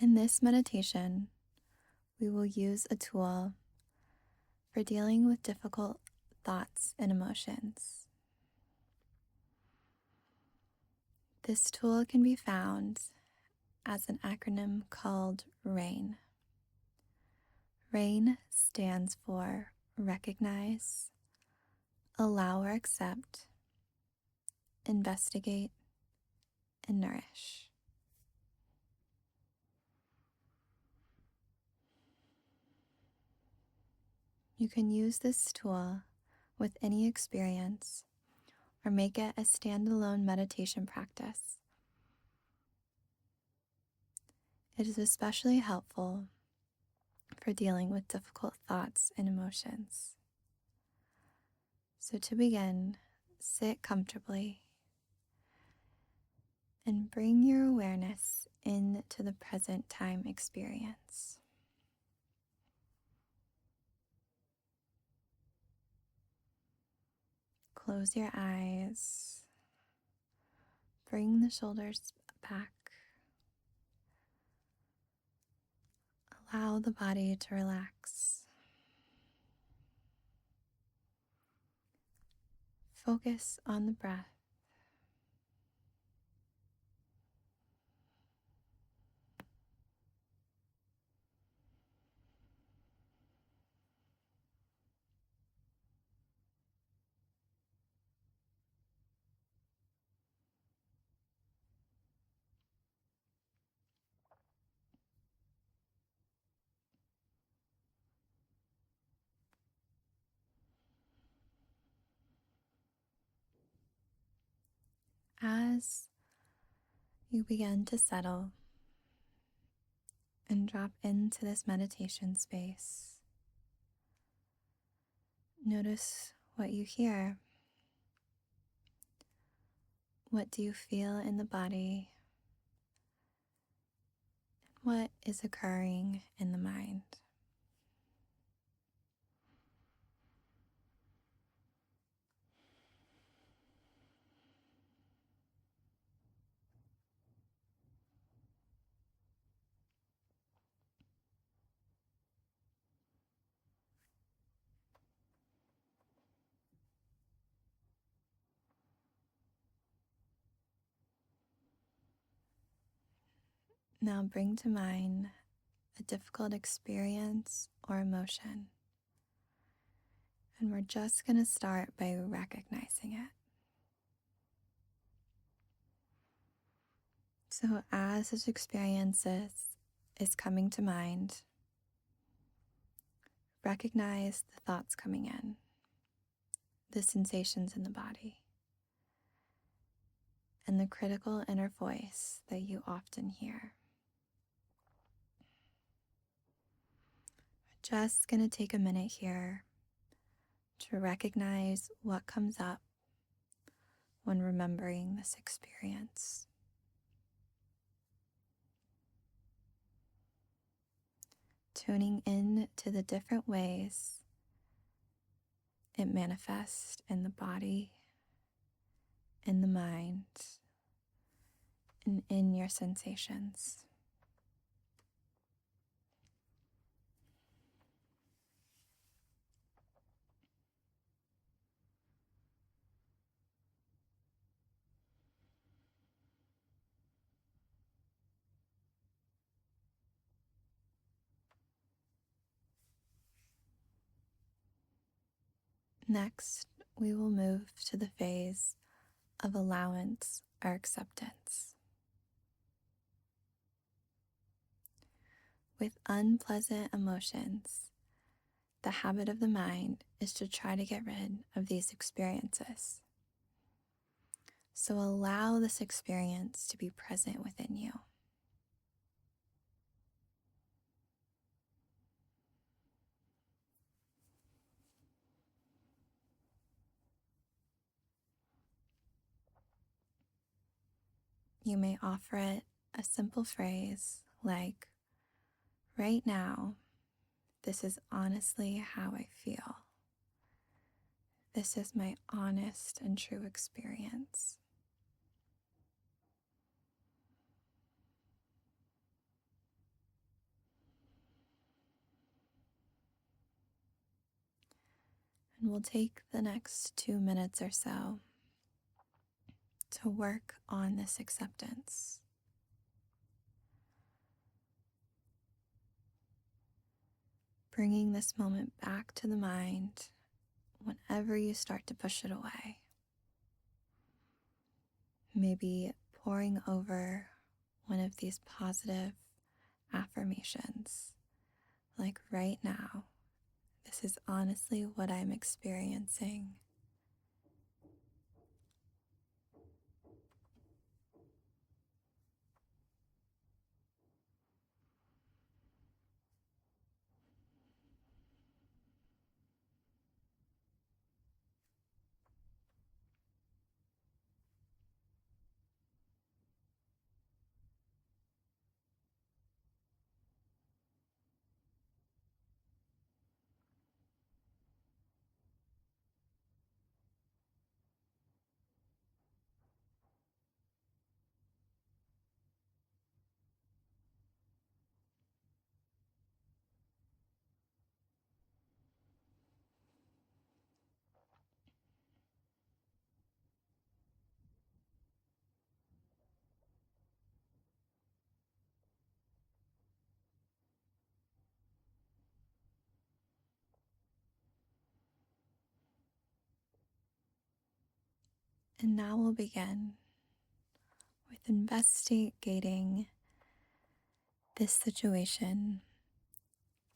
In this meditation, we will use a tool for dealing with difficult thoughts and emotions. This tool can be found as an acronym called RAIN. RAIN stands for Recognize, Allow or Accept, Investigate, and Nourish. You can use this tool with any experience or make it a standalone meditation practice. It is especially helpful for dealing with difficult thoughts and emotions. So to begin, sit comfortably and bring your awareness into the present time experience. Close your eyes. Bring the shoulders back. Allow the body to relax. Focus on the breath. As you begin to settle and drop into this meditation space, notice what you hear. What do you feel in the body? What is occurring in the mind? Now bring to mind a difficult experience or emotion. And we're just going to start by recognizing it. So as this experience is coming to mind, recognize the thoughts coming in, the sensations in the body, and the critical inner voice that you often hear. We're just going to take a minute here to recognize what comes up when remembering this experience. Tuning in to the different ways it manifests in the body, in the mind, and in your sensations. Next, we will move to the phase of allowance or acceptance. With unpleasant emotions, the habit of the mind is to try to get rid of these experiences. So allow this experience to be present within you. You may offer it a simple phrase like, "Right now, this is honestly how I feel. This is my honest and true experience." And we'll take the next 2 minutes or so to work on this acceptance. Bringing this moment back to the mind whenever you start to push it away. Maybe poring over one of these positive affirmations, like right now, this is honestly what I'm experiencing. And now we'll begin with investigating this situation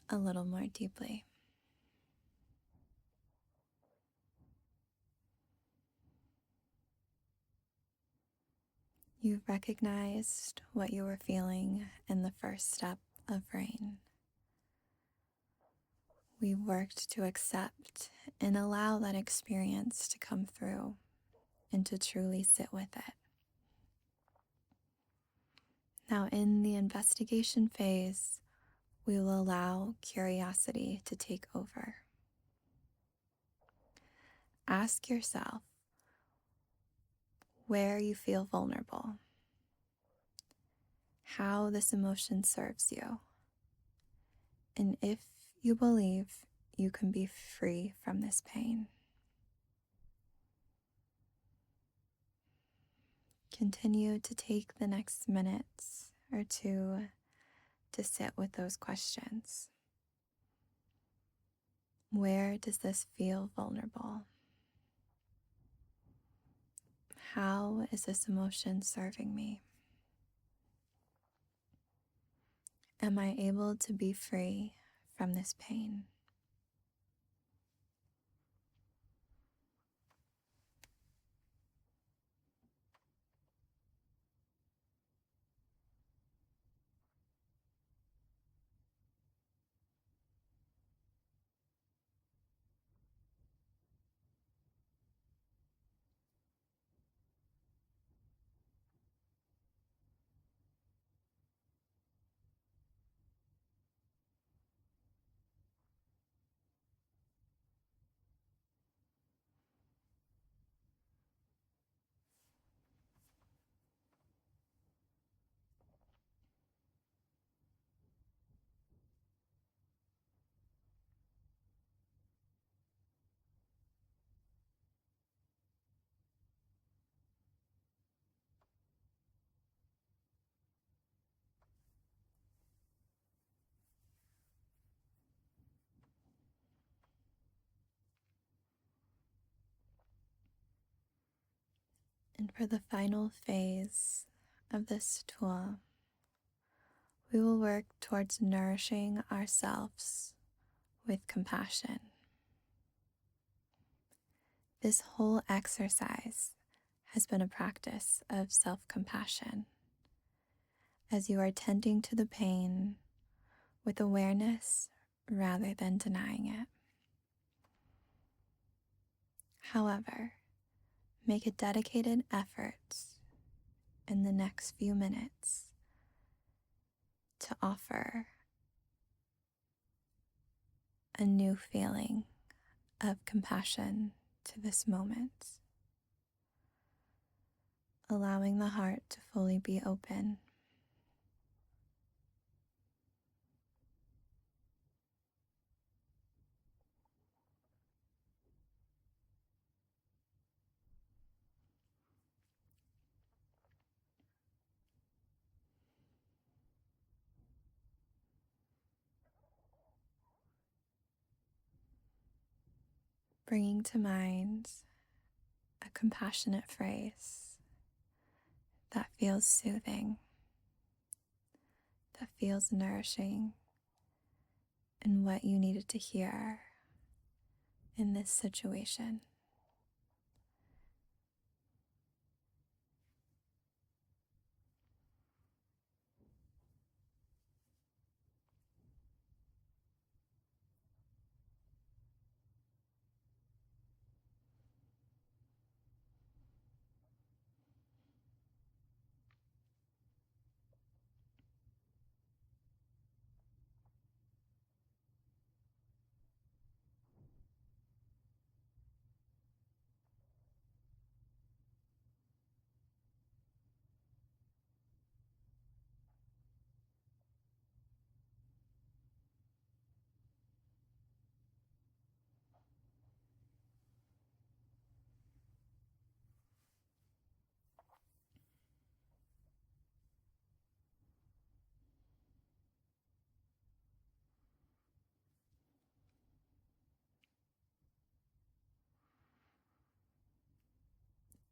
a little more deeply. You've recognized what you were feeling in the first step of rain. We worked to accept and allow that experience to come through and to truly sit with it. Now, in the investigation phase, we will allow curiosity to take over. Ask yourself where you feel vulnerable, how this emotion serves you, and if you believe you can be free from this pain. Continue to take the next minutes or two to sit with those questions. Where does this feel vulnerable? How is this emotion serving me? Am I able to be free from this pain? And for the final phase of this tool, we will work towards nourishing ourselves with compassion. This whole exercise has been a practice of self-compassion as you are tending to the pain with awareness rather than denying it. However, make a dedicated effort in the next few minutes to offer a new feeling of compassion to this moment, allowing the heart to fully be open. bringing to mind a compassionate phrase that feels soothing, that feels nourishing, and what you needed to hear in this situation.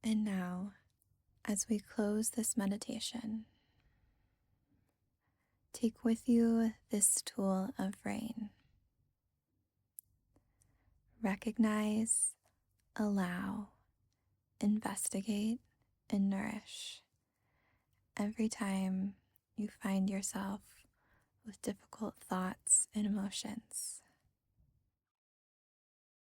And now, as we close this meditation, take with you this tool of rain. Recognize, allow, investigate, and nourish. Every time you find yourself with difficult thoughts and emotions,